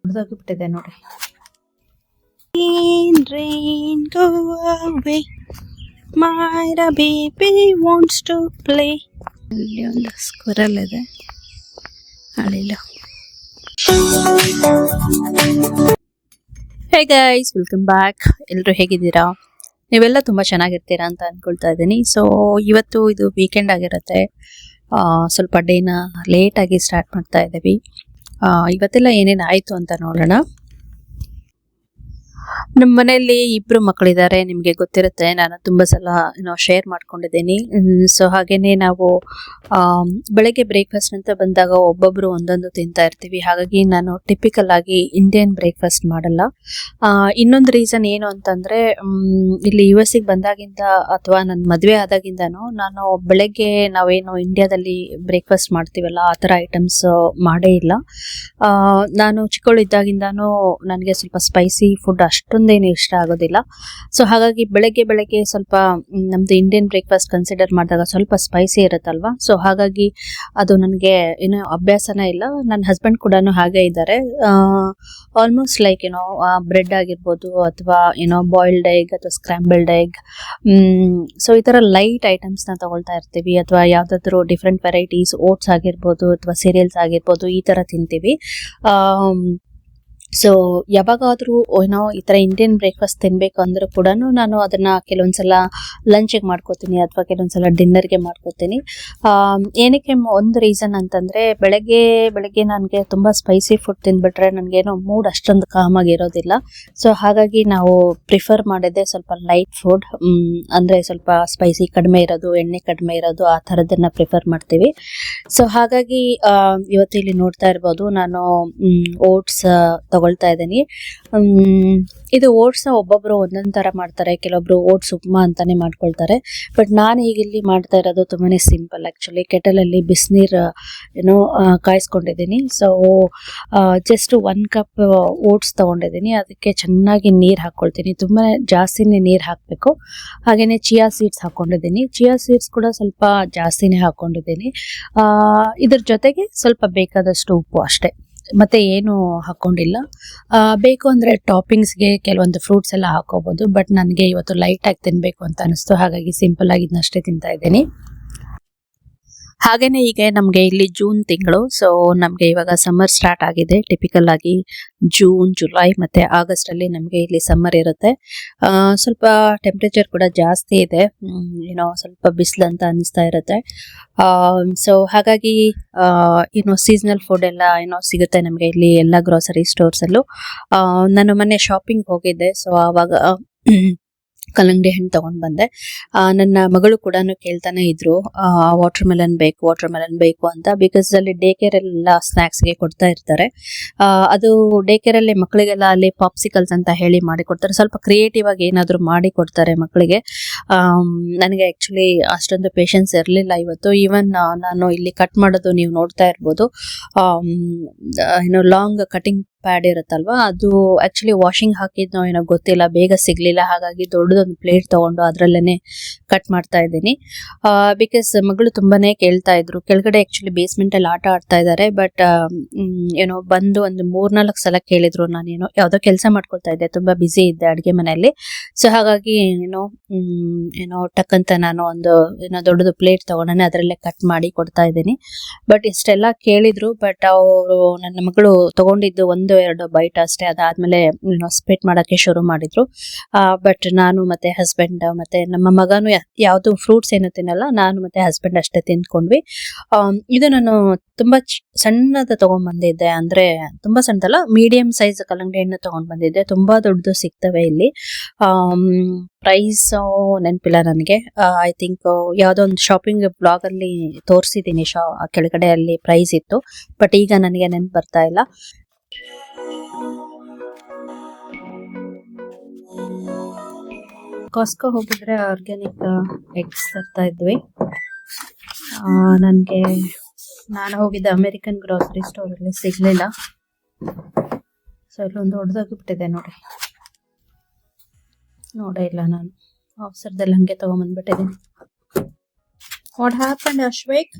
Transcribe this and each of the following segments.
ಹೊಡೆದೋಗಿಬಿಟ್ಟಿದೆ ನೋಡಿ. Rain go away, my baby wants to play. ಇಲ್ಲಿ ಒಂದು ಸ್ಕ್ವಿರಲ್ ಇದೆ ಅಲ್ಲಿಲ್ಲ. Hey guys, welcome back. ಎಲ್ಲರೂ ಹೇಗಿದ್ದೀರಾ? ನೀವೆಲ್ಲ ತುಂಬ ಚೆನ್ನಾಗಿರ್ತೀರಾ ಅಂತ ಅಂದ್ಕೊಳ್ತಾ ಇದ್ದೀನಿ. ಸೊ ಇವತ್ತು ಇದು ವೀಕೆಂಡ್ ಆಗಿರುತ್ತೆ. ಸ್ವಲ್ಪ ಡೇನ ಲೇಟಾಗಿ ಸ್ಟಾರ್ಟ್ ಮಾಡ್ತಾ ಇದ್ದೀವಿ. ಇವತ್ತೆಲ್ಲ ಏನೇನು ಆಯಿತು ಅಂತ ನೋಡೋಣ. ನಮ್ಮ ಮನೆಯಲ್ಲಿ ಇಬ್ರು ಮಕ್ಕಳಿದ್ದಾರೆ, ನಿಮಗೆ ಗೊತ್ತಿರುತ್ತೆ. ನಾನು ತುಂಬ ಸಲ ಶೇರ್ ಮಾಡ್ಕೊಂಡಿದ್ದೀನಿ. ಸೊ ಹಾಗೇನೆ ನಾವು ಬೆಳಗ್ಗೆ ಬ್ರೇಕ್ಫಾಸ್ಟ್ ಅಂತ ಬಂದಾಗ ಒಬ್ಬೊಬ್ರು ಒಂದೊಂದು ತಿಂತಾ ಇರ್ತೀವಿ. ಹಾಗಾಗಿ ನಾನು ಟಿಪಿಕಲ್ ಆಗಿ ಇಂಡಿಯನ್ ಬ್ರೇಕ್ಫಾಸ್ಟ್ ಮಾಡಲ್ಲ. ಇನ್ನೊಂದು ರೀಸನ್ ಏನು ಅಂತಂದ್ರೆ, ಇಲ್ಲಿ US ಗೆ ಬಂದಾಗಿಂದ ಅಥವಾ ನನ್ನ ಮದುವೆ ಆದಾಗಿಂದನೂ ನಾನು ಬೆಳಗ್ಗೆ ನಾವೇನು ಇಂಡಿಯಾದಲ್ಲಿ ಬ್ರೇಕ್ಫಾಸ್ಟ್ ಮಾಡ್ತೀವಲ್ಲ ಆ ಥರ ಐಟಮ್ಸ್ ಮಾಡೇ ಇಲ್ಲ. ನಾನು ಚಿಕ್ಕವಳಿದ್ದಾಗಿಂದನೂ ನನಗೆ ಸ್ವಲ್ಪ ಸ್ಪೈಸಿ ಫುಡ್ ಅಷ್ಟೊಂದೇನು ಇಷ್ಟ ಆಗೋದಿಲ್ಲ. ಸೊ ಹಾಗಾಗಿ ಬೆಳಗ್ಗೆ ಸ್ವಲ್ಪ ನಮ್ದು ಇಂಡಿಯನ್ ಬ್ರೇಕ್ಫಾಸ್ಟ್ ಕನ್ಸಿಡರ್ ಮಾಡಿದಾಗ ಸ್ವಲ್ಪ ಸ್ಪೈಸಿ ಇರುತ್ತಲ್ವಾ. ಸೊ ಹಾಗಾಗಿ ಅದು ನನಗೆ ಏನೋ ಅಭ್ಯಾಸನೇ ಇಲ್ಲ. ನನ್ನ ಹಸ್ಬೆಂಡ್ ಕೂಡ ಹಾಗೆ ಇದ್ದಾರೆ. ಆಲ್ಮೋಸ್ಟ್ ಲೈಕ್ ಬ್ರೆಡ್ ಆಗಿರ್ಬೋದು ಅಥವಾ ಬಾಯ್ಲ್ಡ್ ಎಗ್ ಅಥವಾ ಸ್ಕ್ರಾಂಬಲ್ಡ್ ಎಗ್, ಸೊ ಈ ಥರ ಲೈಟ್ ಐಟಮ್ಸ್ನ ತಗೊಳ್ತಾ ಇರ್ತೀವಿ. ಅಥವಾ ಯಾವುದಾದ್ರೂ ಡಿಫ್ರೆಂಟ್ ವೆರೈಟೀಸ್, ಓಟ್ಸ್ ಆಗಿರ್ಬೋದು ಅಥವಾ ಸೀರಿಯಲ್ಸ್ ಆಗಿರ್ಬೋದು, ಈ ಥರ ತಿಂತೀವಿ. ಸೊ ಯಾವಾಗಾದರೂ ಈ ಥರ ಇಂಡಿಯನ್ ಬ್ರೇಕ್ಫಾಸ್ಟ್ ತಿನ್ನಬೇಕು ಅಂದರೂ ಕೂಡ ನಾನು ಅದನ್ನು ಕೆಲವೊಂದ್ಸಲ ಲಂಚಿಗೆ ಮಾಡ್ಕೋತೀನಿ ಅಥವಾ ಕೆಲವೊಂದ್ಸಲ ಡಿನ್ನರ್ಗೆ ಮಾಡ್ಕೋತೀನಿ. ಏನಕ್ಕೆ ಒಂದು ರೀಸನ್ ಅಂತಂದರೆ, ಬೆಳಗ್ಗೆ ನನಗೆ ತುಂಬ ಸ್ಪೈಸಿ ಫುಡ್ ತಿಂದ್ಬಿಟ್ರೆ ನನಗೇನೋ ಮೂಡ್ ಅಷ್ಟೊಂದು ಕಾಮಾಗಿರೋದಿಲ್ಲ. ಸೊ ಹಾಗಾಗಿ ನಾವು ಪ್ರಿಫರ್ ಮಾಡಿದ್ದೆ ಸ್ವಲ್ಪ ಲೈಟ್ ಫುಡ್, ಅಂದರೆ ಸ್ವಲ್ಪ ಸ್ಪೈಸಿ ಕಡಿಮೆ ಇರೋದು, ಎಣ್ಣೆ ಕಡಿಮೆ ಇರೋದು, ಆ ಥರದನ್ನು ಪ್ರಿಫರ್ ಮಾಡ್ತೀವಿ. ಸೊ ಹಾಗಾಗಿ ಇವತ್ತು ಇಲ್ಲಿ ನೋಡ್ತಾ ಇರ್ಬೋದು, ನಾನು ಓಟ್ಸ್ ತಗೊಳ್ತಾ ಇದ್ದೀನಿ. ಇದು ಓಟ್ಸ್ನ ಒಬ್ಬೊಬ್ರು ಒಂದೊಂದು ಥರ ಮಾಡ್ತಾರೆ. ಕೆಲವೊಬ್ರು ಓಟ್ಸ್ ಉಪ್ಮಾ ಅಂತಾನೆ ಮಾಡ್ಕೊಳ್ತಾರೆ. ಬಟ್ ನಾನು ಈಗಿಲ್ಲಿ ಮಾಡ್ತಾ ಇರೋದು ತುಂಬಾನೇ ಸಿಂಪಲ್. ಆ್ಯಕ್ಚುಲಿ ಕೆಟಲಲ್ಲಿ ಬಿಸಿನೀರು ಕಾಯಿಸ್ಕೊಂಡಿದ್ದೀನಿ. ಸೊ ಜಸ್ಟ್ 1 ಕಪ್ ಓಟ್ಸ್ ತೊಗೊಂಡಿದ್ದೀನಿ. ಅದಕ್ಕೆ ಚೆನ್ನಾಗಿ ನೀರು ಹಾಕ್ಕೊಳ್ತೀನಿ. ತುಂಬಾ ಜಾಸ್ತಿನೇ ನೀರು ಹಾಕಬೇಕು. ಹಾಗೆಯೇ ಚಿಯಾ ಸೀಡ್ಸ್ ಹಾಕ್ಕೊಂಡಿದ್ದೀನಿ. ಚಿಯಾ ಸೀಡ್ಸ್ ಕೂಡ ಸ್ವಲ್ಪ ಜಾಸ್ತಿನೇ ಹಾಕ್ಕೊಂಡಿದ್ದೀನಿ. ಇದ್ರ ಜೊತೆಗೆ ಸ್ವಲ್ಪ ಬೇಕಾದಷ್ಟು ಉಪ್ಪು ಅಷ್ಟೇ, ಮತ್ತೆ ಏನು ಹಾಕೊಂಡಿಲ್ಲ. ಬೇಕು ಅಂದರೆ ಟಾಪಿಂಗ್ಸ್ಗೆ ಕೆಲವೊಂದು ಫ್ರೂಟ್ಸ್ ಎಲ್ಲ ಹಾಕೋಬಹುದು. ಬಟ್ ನನಗೆ ಇವತ್ತು ಲೈಟಾಗಿ ತಿನ್ನಬೇಕು ಅಂತ ಅನಿಸ್ತು, ಹಾಗಾಗಿ ಸಿಂಪಲ್ ಆಗಿ ಇದನ್ನಷ್ಟೇ ತಿಂತಾ ಇದ್ದೀನಿ. ಹಾಗೇನೆ ಈಗ ನಮಗೆ ಇಲ್ಲಿ ಜೂನ್ ತಿಂಗಳು. ಸೊ ನಮಗೆ ಇವಾಗ ಸಮ್ಮರ್ ಸ್ಟಾರ್ಟ್ ಆಗಿದೆ. ಟಿಪಿಕಲ್ ಆಗಿ ಜೂನ್, ಜುಲೈ ಮತ್ತೆ ಆಗಸ್ಟ್ ಅಲ್ಲಿ ನಮಗೆ ಇಲ್ಲಿ ಸಮ್ಮರ್ ಇರುತ್ತೆ. ಸ್ವಲ್ಪ ಟೆಂಪ್ರೇಚರ್ ಕೂಡ ಜಾಸ್ತಿ ಇದೆ, ಸ್ವಲ್ಪ ಬಿಸಿಲು ಅಂತ ಅನಿಸ್ತಾ ಇರುತ್ತೆ. ಸೊ ಹಾಗಾಗಿ ಸೀಸನಲ್ ಫುಡ್ ಎಲ್ಲ ಸಿಗುತ್ತೆ ನಮಗೆ ಇಲ್ಲಿ ಎಲ್ಲ ಗ್ರೋಸರಿ ಸ್ಟೋರ್ಸ್ ಅಲ್ಲೂ. ನಾನು ಮೊನ್ನೆ ಶಾಪಿಂಗ್ ಹೋಗಿದ್ದೆ. ಸೊ ಆವಾಗ ಕಲ್ಲಂಗಡಿ ಹಣ್ಣು ತಗೊಂಡ್ ಬಂದೆ. ನನ್ನ ಮಗಳು ಕೂಡ ಕೇಳ್ತಾನೆ ಇದ್ರು, ವಾಟರ್ ಮೆಲನ್ ಬೇಕು ಅಂತ. ಬಿಕಾಸ್ ಅಲ್ಲಿ ಡೇ ಕೇರ್ ಎಲ್ಲ ಸ್ನಾಕ್ಸ್ಗೆ ಕೊಡ್ತಾ ಇರ್ತಾರೆ. ಅದು ಡೇ ಕೇರ್ ಅಲ್ಲಿ ಮಕ್ಕಳಿಗೆಲ್ಲ ಅಲ್ಲಿ ಪಾಪ್ಸಿಕಲ್ಸ್ ಅಂತ ಹೇಳಿ ಮಾಡಿ ಕೊಡ್ತಾರೆ. ಸ್ವಲ್ಪ ಕ್ರಿಯೇಟಿವ್ ಆಗಿ ಏನಾದ್ರು ಮಾಡಿ ಕೊಡ್ತಾರೆ ಮಕ್ಕಳಿಗೆ. ನನಗೆ ಆಕ್ಚುಲಿ ಅಷ್ಟೊಂದು ಪೇಷನ್ಸ್ ಇರಲಿಲ್ಲ ಇವತ್ತು. ಈವನ್ ನಾನು ಇಲ್ಲಿ ಕಟ್ ಮಾಡೋದು ನೀವು ನೋಡ್ತಾ ಇರ್ಬೋದು. ಲಾಂಗ್ ಕಟಿಂಗ್ ಪ್ಯಾಡ್ ಇರುತ್ತಲ್ವಾ, ಅದು ಆಕ್ಚುಲಿ ವಾಷಿಂಗ್ ಹಾಕಿದ್ನೋ ಏನೋ ಗೊತ್ತಿಲ್ಲ, ಬೇಗ ಸಿಗ್ಲಿಲ್ಲ. ಹಾಗಾಗಿ ದೊಡ್ಡದೊಂದು ಪ್ಲೇಟ್ ತಗೊಂಡು ಅದರಲ್ಲೇನೆ ಕಟ್ ಮಾಡ್ತಾ ಇದ್ದೀನಿ. ಬಿಕಾಸ್ ಮಗಳು ತುಂಬಾನೇ ಕೇಳ್ತಾ ಇದ್ರು. ಕೆಳಗಡೆ ಆಕ್ಚುಲಿ ಬೇಸ್ಮೆಂಟ್ ಅಲ್ಲಿ ಆಟ ಆಡ್ತಾ ಇದ್ದಾರೆ. ಬಟ್ ಬಂದು ಒಂದು 3-4 ಸಲ ಕೇಳಿದ್ರು. ನಾನೇನೋ ಯಾವ್ದೋ ಕೆಲಸ ಮಾಡ್ಕೊಳ್ತಾ ಇದ್ದೆ, ತುಂಬಾ ಬಿಸಿ ಇದ್ದೆ ಅಡುಗೆ ಮನೆಯಲ್ಲಿ. ಸೊ ಹಾಗಾಗಿ ಟಕ್ ಅಂತ ನಾನು ಒಂದು ದೊಡ್ಡದು ಪ್ಲೇಟ್ ತಗೊಂಡೇ ಅದರಲ್ಲೇ ಕಟ್ ಮಾಡಿ ಕೊಡ್ತಾ ಇದ್ದೀನಿ. ಬಟ್ ಇಷ್ಟೆಲ್ಲ ಕೇಳಿದ್ರು. ಬಟ್ ಅವರು, ನನ್ನ ಮಗಳು ತಗೊಂಡಿದ್ದು 1-2 ಬೈಟ್ ಅಷ್ಟೇ. ಅದಾದ್ಮೇಲೆ ಸ್ಪೆಟ್ ಮಾಡಕ್ಕೆ ಶುರು ಮಾಡಿದ್ರು. ಬಟ್ ನಾನು ಮತ್ತೆ ಹಸ್ಬೆಂಡ್ ಮತ್ತೆ ನಮ್ಮ ಮಗನು ಯಾವ್ದು ಫ್ರೂಟ್ಸ್ ಏನು ತಿನ್ನಲ್ಲ, ನಾನು ಮತ್ತೆ ಹಸ್ಬೆಂಡ್ ಅಷ್ಟೇ ತಿಂದ್ಕೊಂಡ್ವಿ. ಇದು ನಾನು ತುಂಬಾ ಸಣ್ಣದ ತಗೊಂಡ್ ಬಂದಿದ್ದೆ, ಅಂದ್ರೆ ತುಂಬಾ ಸಣ್ಣದಲ್ಲ, ಮೀಡಿಯಂ ಸೈಜ್ ಕಲ್ಲಂಗಡಿ ಹಣ್ಣು ತಗೊಂಡ್ ಬಂದಿದ್ದೆ. ತುಂಬಾ ದೊಡ್ಡದು ಸಿಗ್ತವೆ ಇಲ್ಲಿ. ಪ್ರೈಸ್ ನೆನಪಿಲ್ಲ ನನಗೆ. ಐ ಥಿಂಕ್ ಯಾವ್ದೋ ಒಂದು ಶಾಪಿಂಗ್ ಬ್ಲಾಗ್ ಅಲ್ಲಿ ತೋರಿಸಿದ್ದೀನಿ, ಕೆಳಗಡೆ ಅಲ್ಲಿ ಪ್ರೈಸ್ ಇತ್ತು. ಬಟ್ ಈಗ ನನಗೆ ನೆನಪು ಬರ್ತಾ ಇಲ್ಲ. ಕಾಸ್ಕೋ ಹೋಗಿದ್ರೆ ಆರ್ಗ್ಯಾನಿಕ್ ಎಗ್ಸ್ ತರ್ತಾ ಇದ್ವಿ. ನಾನು ಹೋಗಿದ್ದೆ ಅಮೆರಿಕನ್ ಗ್ರೋಸರಿ ಸ್ಟೋರ್ ಅಲ್ಲಿ ಸಿಗ್ಲಿಲ್ಲ. ಸೊ ಇಲ್ಲೊಂದು ಹೊಡೆದೋಗಿಬಿಟ್ಟಿದೆ ನೋಡೇ ಇಲ್ಲ ನಾನು. ಅವಸರದಲ್ಲಿ ಹಂಗೆ ತಗೊಂಬಂದ್ಬಿಟ್ಟಿದ್ದೀನಿ. What happened ಅಶ್ವೇಕ್?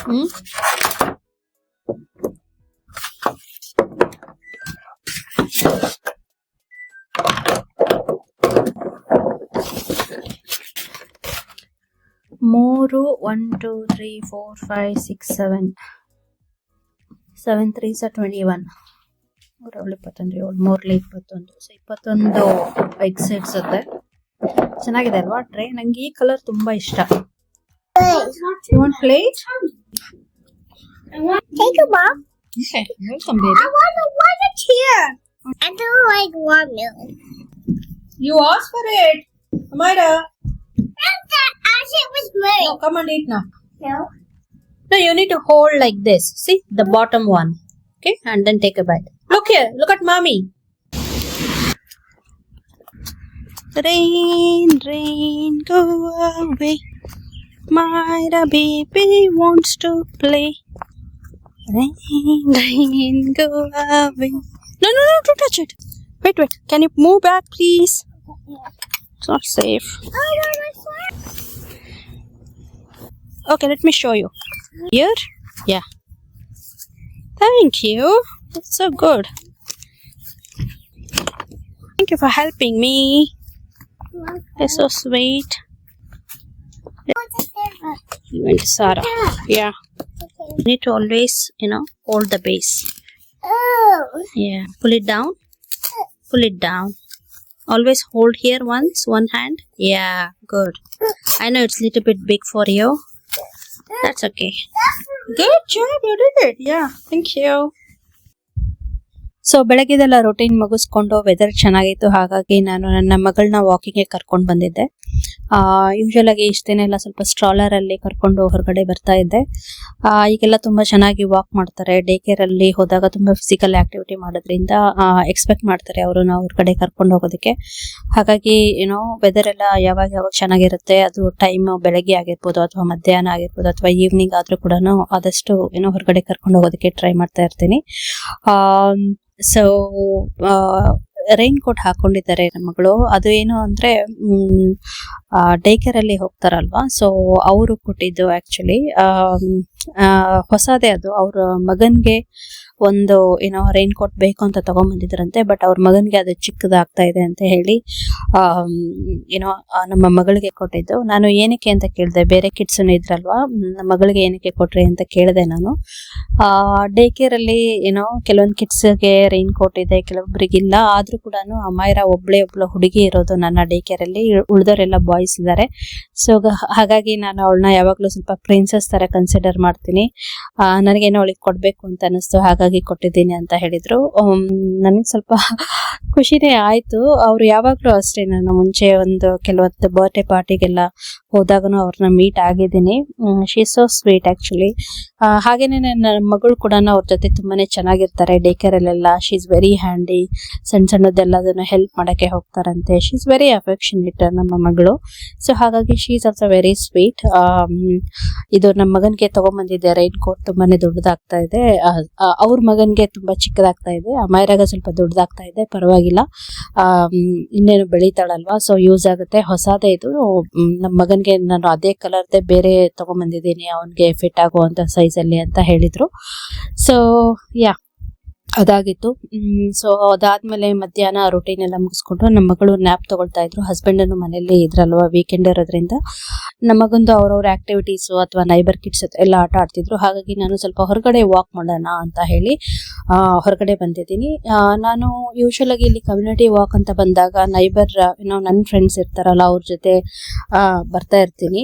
ಮೂರು 1 2 3 4 5 6 7 7 3 21 21 21 ಸೊ 21 ಎಗ್ ಇರುತ್ತೆ. ಚೆನ್ನಾಗಿದೆ ಅಲ್ವಾ ಟ್ರೇ? ನಂಗೆ ಈ ಕಲರ್ ತುಂಬಾ ಇಷ್ಟ. You want plate? Take a box. Okay, welcome baby. I want a water chair. I don't like watermelon. You asked for it. Amira. It was mine. No, come and eat now. No. No, you need to hold like this. See, the bottom one. Okay, and then take a bite. Look here. Look at mommy. Rain, rain, go away. Myra baby wants to play. Rain, rain, go away. No, no, no, don't touch it. Wait, wait. Can you move back, please? It's not safe. Oh, no, that's fine. Okay, let me show you. Here? Yeah. Thank you. That's so good. Thank you for helping me. You're so sweet. You went to Sarah. Yeah. You need to always, hold the base. Oh. Yeah. Pull it down. Pull it down. Always hold here once, one hand. Yeah, good. I know it's a little bit big for you. That's okay. Good job, you did it. Yeah, thank you. So ಬೆಳಗ್ಗೆದೆಲ್ಲ routine ಮುಗಿಸ್ಕೊಂಡು weather ಚೆನ್ನಾಗಿತ್ತು, ಹಾಗಾಗಿ ನಾನು ನನ್ನ ಮಗಳನ್ನ ವಾಕಿಂಗ್ಗೆ ಕರ್ಕೊಂಡು ಬಂದಿದ್ದೆ. Usual ಆಗಿ ಇಷ್ಟ ದಿನ ಎಲ್ಲ ಸ್ವಲ್ಪ ಸ್ಟ್ರಾಲರ್ ಅಲ್ಲಿ ಕರ್ಕೊಂಡು ಹೊರಗಡೆ ಬರ್ತಾ ಇದ್ದೆ. ಈಗೆಲ್ಲ ತುಂಬಾ ಚೆನ್ನಾಗಿ ವಾಕ್ ಮಾಡ್ತಾರೆ. ಡೇ ಕೇರ್ ಅಲ್ಲಿ ಹೋದಾಗ ತುಂಬಾ ಫಿಸಿಕಲ್ ಆಕ್ಟಿವಿಟಿ ಮಾಡೋದ್ರಿಂದ ಎಕ್ಸ್ಪೆಕ್ಟ್ ಮಾಡ್ತಾರೆ ಅವರು ನಾವು ಹೊರಗಡೆ ಕರ್ಕೊಂಡು ಹೋಗೋದಕ್ಕೆ. ಹಾಗಾಗಿ ವೆದರ್ ಎಲ್ಲ ಯಾವಾಗ ಚೆನ್ನಾಗಿರುತ್ತೆ, ಅದು ಟೈಮ್ ಬೆಳಗ್ಗೆ ಆಗಿರ್ಬೋದು ಅಥವಾ ಮಧ್ಯಾಹ್ನ ಆಗಿರ್ಬೋದು ಅಥವಾ ಈವ್ನಿಂಗ್ ಆದ್ರೂ ಕೂಡ ಆದಷ್ಟು ಹೊರಗಡೆ ಕರ್ಕೊಂಡು ಹೋಗೋದಕ್ಕೆ ಟ್ರೈ ಮಾಡ್ತಾ ಇರ್ತೀನಿ. ಸೊ ರೈನ್ ಕೋಟ್ ಹಾಕೊಂಡಿದ್ದಾರೆ ನಮ್ಮ ಮಗಳು. ಅದು ಏನು ಅಂದ್ರೆ ಡೇ ಕೇರ್ ಅಲ್ಲಿ ಹೋಗ್ತಾರಲ್ವಾ, ಸೊ ಅವರು ಕೊಟ್ಟಿದ್ದು ಆಕ್ಚುಲಿ ಹೊಸದೇ. ಅದು ಅವ್ರ ಮಗನ್ಗೆ ಒಂದು ರೈನ್ ಕೋಟ್ ಬೇಕು ಅಂತ ತಗೊಂಡ್ಬಂದಿದ್ರಂತೆ. ಬಟ್ ಅವ್ರ ಮಗನ್ಗೆ ಅದು ಚಿಕ್ಕದಾಗ್ತಾ ಇದೆ ಅಂತ ಹೇಳಿ ನಮ್ಮ ಮಗಳಿಗೆ ಕೊಟ್ಟಿದ್ದು. ನಾನು ಏನಕ್ಕೆ ಅಂತ ಕೇಳಿದೆ, ಬೇರೆ ಕಿಡ್ಸ್ ಇದ್ರಲ್ವಾ, ನಮ್ಮ ಮಗಳಿಗೆ ಏನಕ್ಕೆ ಕೊಟ್ರಿ ಅಂತ ಕೇಳಿದೆ ನಾನು. ಡೇ ಕೇರ್ ಅಲ್ಲಿ ಕೆಲವೊಂದು ಕಿಡ್ಸ್ಗೆ ರೈನ್ ಕೋಟ್ ಇದೆ, ಕೆಲವೊಬ್ಬರಿಗಿಲ್ಲ. ಆದ್ರೂ ಕೂಡ ಅಮೈರಾ ಒಬ್ಳು ಹುಡುಗಿ ಇರೋದು ನನ್ನ ಡೇ ಕೇರ್ ಅಲ್ಲಿ, ಉಳಿದವರೆಲ್ಲ ಬಾಯ್ಸ್ ಇದ್ದಾರೆ. ಸೊ ಹಾಗಾಗಿ ನಾನು ಅವಳನ್ನ ಯಾವಾಗ್ಲೂ ಸ್ವಲ್ಪ ಪ್ರಿನ್ಸಸ್ ತರ ಕನ್ಸಿಡರ್ ಮಾಡ್ತೀನಿ. ನನಗೇನೋ ಅವಳಿಗೆ ಕೊಡ್ಬೇಕು ಅಂತ ಅನಿಸ್ತು, ಹಾಗಾಗಿ ಕೊಟ್ಟಿದ್ದೀನಿ ಅಂತ ಹೇಳಿದ್ರು. ನನಗೆ ಸ್ವಲ್ಪ ಖುಷಿನೇ ಆಯ್ತು. ಅವ್ರು ಯಾವಾಗ್ಲೂ ಅಷ್ಟೇ, ನಾನು ಮುಂಚೆ ಕೆಲವತ್ತು ಬರ್ತ್ಡೇ ಪಾರ್ಟಿಗೆಲ್ಲ ಹೋದಾಗನು ಅವ್ರನ್ನ ಮೀಟ್ ಆಗಿದ್ದೀನಿ. She so sweet actually. ಹಾಗೇನೆ ನನ್ನ ಮಗಳು ಕೂಡ ಅವ್ರ ಜೊತೆ ತುಂಬಾನೇ ಚೆನ್ನಾಗಿರ್ತಾರೆ. ಡೇ ಕೇರ್ ಅಲ್ಲೆಲ್ಲ ಶಿ ಇಸ್ ವೆರಿ ಹ್ಯಾಂಡಿ. ಸಣ್ಣದೆಲ್ಲದನ್ನ ಹೆಲ್ಪ್ ಮಾಡಕ್ಕೆ ಹೋಗ್ತಾರಂತೆ. ಶಿ ಇಸ್ ವೆರಿ ಅಫೆಕ್ಷನೇಟ್ ನಮ್ಮ ಮಗಳು. ಸೊ ಹಾಗಾಗಿ she is also very sweet. ಇದು ನಮ್ಮ ಮಗನ್ಗೆ ತಗೊಂಡ್ಬಂದಿದ್ದೆ ರೈನ್ ಕೋಟ್, ತುಂಬಾನೇ ದೊಡ್ಡದಾಗ್ತಾ ಇದೆ. ಅವ್ರ ಮಗನ್ಗೆ ತುಂಬಾ ಚಿಕ್ಕದಾಗ್ತಾ ಇದೆ. ಅಮೈರಾಗ ಸ್ವಲ್ಪ ದೊಡ್ಡದಾಗ್ತಾ ಇದೆ, ಪರವಾಗಿಲ್ಲ. ಇನ್ನೇನು ಬೆಳೀತಾಳಲ್ವಾ, ಸೊ ಯೂಸ್ ಆಗುತ್ತೆ. ಹೊಸದೇ ಇದು. ನಮ್ಮ ಮಗನ್ಗೆ ನಾನು ಅದೇ ಕಲರ್ದೇ ಬೇರೆ ತಗೊಂಡ್ಬಂದಿದ್ದೀನಿ, ಅವನ್ಗೆ ಫಿಟ್ ಆಗುವಂತ ಸೈಜ್ ಅಲ್ಲಿ ಅಂತ ಹೇಳಿದ್ರು. ಸೊ ಅದಾಗಿತ್ತು. ಸೊ ಅದಾದ್ಮೇಲೆ ಮಧ್ಯಾಹ್ನ ರೊಟೀನ್ ಎಲ್ಲ ಮುಗಿಸ್ಕೊಂಡು ನಮ್ಮ ಮಗಳು ನ್ಯಾಪ್ ತಗೊಳ್ತಾ ಇದ್ರು. ಹಸ್ಬೆಂಡ್ ಅನ್ನು ಮನೆಯಲ್ಲಿ ಇದ್ರಲ್ವಾ, ವೀಕೆಂಡ್ ಇರೋದ್ರಿಂದ ನಮಗೊಂದು ಅವ್ರವ್ರ ಆಕ್ಟಿವಿಟೀಸ್ ಅಥವಾ ನೈಬರ್ ಕಿಡ್ಸ್ ಎಲ್ಲ ಆಟ ಆಡ್ತಿದ್ರು. ಹಾಗಾಗಿ ನಾನು ಸ್ವಲ್ಪ ಹೊರಗಡೆ ವಾಕ್ ಮಾಡೋಣ ಅಂತ ಹೇಳಿ ಹೊರಗಡೆ ಬಂದಿದ್ದೀನಿ. ನಾನು ಯೂಶುವಲ್ ಆಗಿ ಇಲ್ಲಿ ಕಮ್ಯುನಿಟಿ ವಾಕ್ ಅಂತ ಬಂದಾಗ ನೈಬರ್ ನನ್ನ ಫ್ರೆಂಡ್ಸ್ ಇರ್ತಾರಲ್ಲ, ಅವ್ರ ಜೊತೆ ಬರ್ತಾ ಇರ್ತೀನಿ.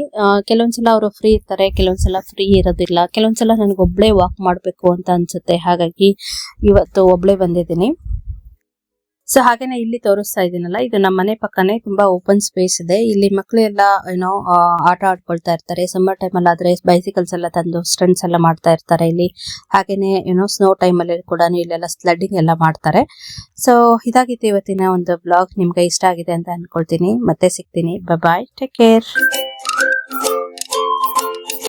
ಕೆಲವೊಂದ್ಸಲ ಅವರು ಫ್ರೀ ಇರ್ತಾರೆ, ಕೆಲವೊಂದ್ಸಲ ಫ್ರೀ ಇರೋದಿಲ್ಲ. ಕೆಲವೊಂದ್ಸಲ ನನಗೊಬ್ಳೆ ವಾಕ್ ಮಾಡ್ಬೇಕು ಅಂತ ಅನ್ಸುತ್ತೆ, ಹಾಗಾಗಿ ಇವತ್ತು ಒಬ್ಳೆ ಬಂದಿದ್ದೀನಿ. ಸೊ ಹಾಗೇನೆ ಇಲ್ಲಿ ತೋರಿಸ್ತಾ ಇದೀನಲ್ಲ, ಇದು ನಮ್ಮ ಮನೆ ಪಕ್ಕನೆ ತುಂಬಾ ಓಪನ್ ಸ್ಪೇಸ್ ಇದೆ. ಇಲ್ಲಿ ಮಕ್ಕಳು ಎಲ್ಲ ಆಟ ಆಡ್ಕೊಳ್ತಾ ಇರ್ತಾರೆ. ಸಮ್ಮರ್ ಟೈಮ್ ಅಲ್ಲಿ ಆದ್ರೆ ಬೈಸಿಕಲ್ಸ್ ಎಲ್ಲ ತಂದು ಸ್ಟಂಟ್ಸ್ ಎಲ್ಲ ಮಾಡ್ತಾ ಇರ್ತಾರೆ ಇಲ್ಲಿ. ಹಾಗೇನೆ ಸ್ನೋ ಟೈಮ್ ಅಲ್ಲಿ ಕೂಡ ಇಲ್ಲೆಲ್ಲ ಸ್ಲೈಡಿಂಗ್ ಎಲ್ಲ ಮಾಡ್ತಾರೆ. ಸೊ ಇದಾಗಿತ್ತು ಇವತ್ತಿನ ಒಂದು ಬ್ಲಾಗ್. ನಿಮ್ಗೆ ಇಷ್ಟ ಆಗಿದೆ ಅಂತ ಅನ್ಕೊಳ್ತೀನಿ. ಮತ್ತೆ ಸಿಗ್ತೀನಿ. ಬಾಯ್, ಟೇಕ್ ಕೇರ್.